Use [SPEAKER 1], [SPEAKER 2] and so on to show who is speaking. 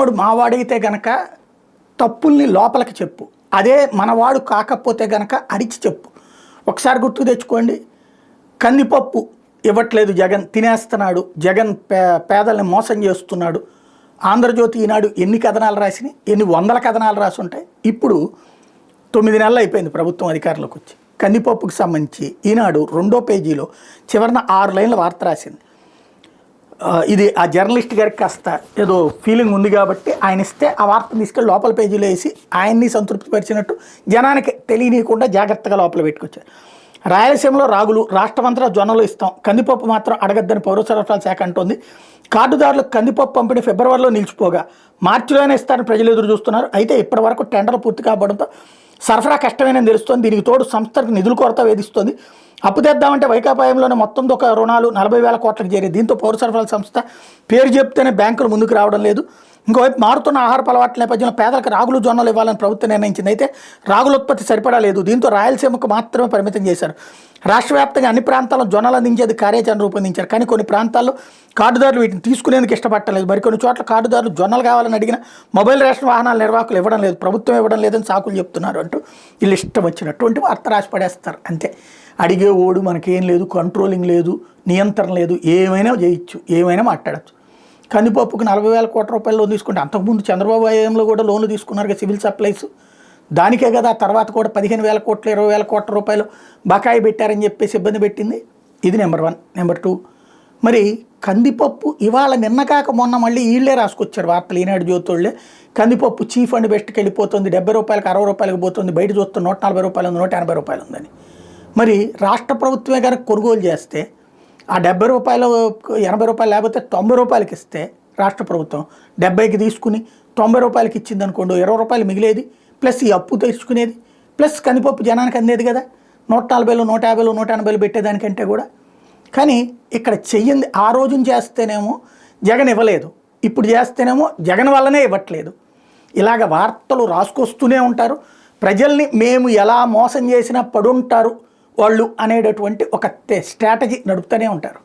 [SPEAKER 1] పక్కనోడు మావాడైతే గనక తప్పుల్ని లోపలికి చెప్పు, అదే మనవాడు కాకపోతే గనక అరిచి చెప్పు. ఒకసారి గుర్తు తెచ్చుకోండి, కందిపప్పు ఇవ్వట్లేదు జగన్, తినేస్తున్నాడు జగన్, పేదల్ని మోసం చేస్తున్నాడు. ఆంధ్రజ్యోతి ఈనాడు ఎన్ని కథనాలు రాసినాయి, ఎన్ని వందల కథనాలు రాసి ఉంటాయి. ఇప్పుడు 9 నెలలు అయిపోయింది ప్రభుత్వం అధికారంలోకి వచ్చి. కందిపప్పుకి సంబంధించి ఈనాడు 2వ పేజీలో చివరిన 6 లైన్ల వార్త రాసింది. ఇది ఆ జర్నలిస్ట్ గారికి కాస్త ఏదో ఫీలింగ్ ఉంది కాబట్టి ఆయన ఇస్తే ఆ వార్తను తీసుకెళ్ళి లోపల పేజీలో వేసి ఆయన్ని సంతృప్తిపరిచినట్టు జనానికి తెలియనీయకుండా జాగ్రత్తగా లోపల పెట్టుకొచ్చారు. రాయలసీమలో రాగులు, రాష్ట్రమంతటా జొన్నలు ఇస్తాం, కందిపప్పు మాత్రం అడగద్దని పౌర సరఫరాల శాఖ అంటోంది. కార్డుదారులకు కందిపప్పు పంపిణీ ఫిబ్రవరిలో నిలిచిపోగా మార్చిలోనే ఇస్తారని ప్రజలు ఎదురు చూస్తున్నారు. అయితే ఇప్పటి వరకు టెండర్లు పూర్తి కావడంతో సరఫరా కష్టమేనని తెలుస్తోంది. దీనికి తోడు సంస్థలకు నిధుల కొరత వేధిస్తోంది. అప్పు తెద్దామంటే వైకాపాయంలోనే మొత్తం ఒక రుణాలు 40,000 కోట్లకు చేరాయి. దీంతో పౌర సరఫరాల సంస్థ పేరు చెప్తేనే బ్యాంకులు ముందుకు రావడం లేదు. ఇంకోవైపు మారుతున్న ఆహారపు అలవాట్ల నేపథ్యంలో పేదలకు రాగులు, జొన్నలు ఇవ్వాలని ప్రభుత్వం నిర్ణయించింది. అయితే రాగుల ఉత్పత్తి సరిపడా లేదు. దీంతో రాయలసీమకు మాత్రమే పరిమితం చేశారు. రాష్ట్ర వ్యాప్తంగా అన్ని ప్రాంతాల్లో జొన్నలు అందించేది కార్యాచరణ రూపొందించారు. కానీ కొన్ని ప్రాంతాల్లో కార్డుదారులు వీటిని తీసుకునేందుకు ఇష్టపడలేదు. మరికొన్ని చోట్ల కార్డుదారులు జొన్నలు కావాలని అడిగిన మొబైల్ రేషన్ వాహనాల నిర్వాహకులు ఇవ్వడం లేదు, ప్రభుత్వం ఇవ్వడం లేదని సాకులు చెప్తున్నారు అంటూ వీళ్ళు ఇష్టం వచ్చినటువంటి వార్త రాసి పడేస్తారు అంతే. అడిగే ఓడు మనకేం లేదు, కంట్రోలింగ్ లేదు, నియంత్రణ లేదు, ఏమైనా చేయొచ్చు, ఏమైనా మాట్లాడచ్చు. కందిపప్పుకు 40,000 కోట్ల రూపాయలు లోన్ తీసుకుంటే అంతకుముందు చంద్రబాబు హయాంలో కూడా లోన్లు తీసుకున్నారు కదా సివిల్ సప్లైస్, దానికే కదా తర్వాత కూడా 15,000 కోట్లు 20,000 కోట్ల రూపాయలు బకాయి పెట్టారని చెప్పేసి ఇబ్బంది పెట్టింది. ఇది నెంబర్ 1. నెంబర్ 2, మరి కందిపప్పు ఇవాళ నిన్న కాక మొన్న మళ్ళీ వీళ్ళే రాసుకొచ్చారు వార్తలు, ఈనాడు జ్యోతుళ్ళే. కందిపప్పు చీఫ్ అండ్ బెస్ట్కి వెళ్ళిపోతుంది, 70 రూపాయలకు 60 రూపాయలకు పోతుంది, బయట చూస్తే 140 రూపాయలు ఉంది, 180 రూపాయలు ఉందని. మరి రాష్ట్ర ప్రభుత్వమే కనుక కొనుగోలు చేస్తే ఆ 70 రూపాయలు 80 రూపాయలు లేకపోతే 90 రూపాయలకి ఇస్తే రాష్ట్ర ప్రభుత్వం 70కి తీసుకుని 90 రూపాయలకి ఇచ్చింది అనుకోండి, 20 రూపాయలు మిగిలేది, ప్లస్ ఈ అప్పు తెచ్చుకునేది, ప్లస్ కందిపప్పు జనానికి అందేది కదా. 140, 150, 180 పెట్టేదానికంటే కూడా. కానీ ఇక్కడ చెయ్యింది ఆ రోజున చేస్తేనేమో జగన్ ఇవ్వలేదు, ఇప్పుడు చేస్తేనేమో జగన్ వల్లనే ఇవ్వట్లేదు. ఇలాగ వార్తలు రాసుకొస్తూనే ఉంటారు. ప్రజల్ని మేము ఎలా మోసం చేసినా పడుంటారు వాళ్ళు అనేటటువంటి ఒక స్ట్రాటజీ నడుపుతూనే ఉంటారు.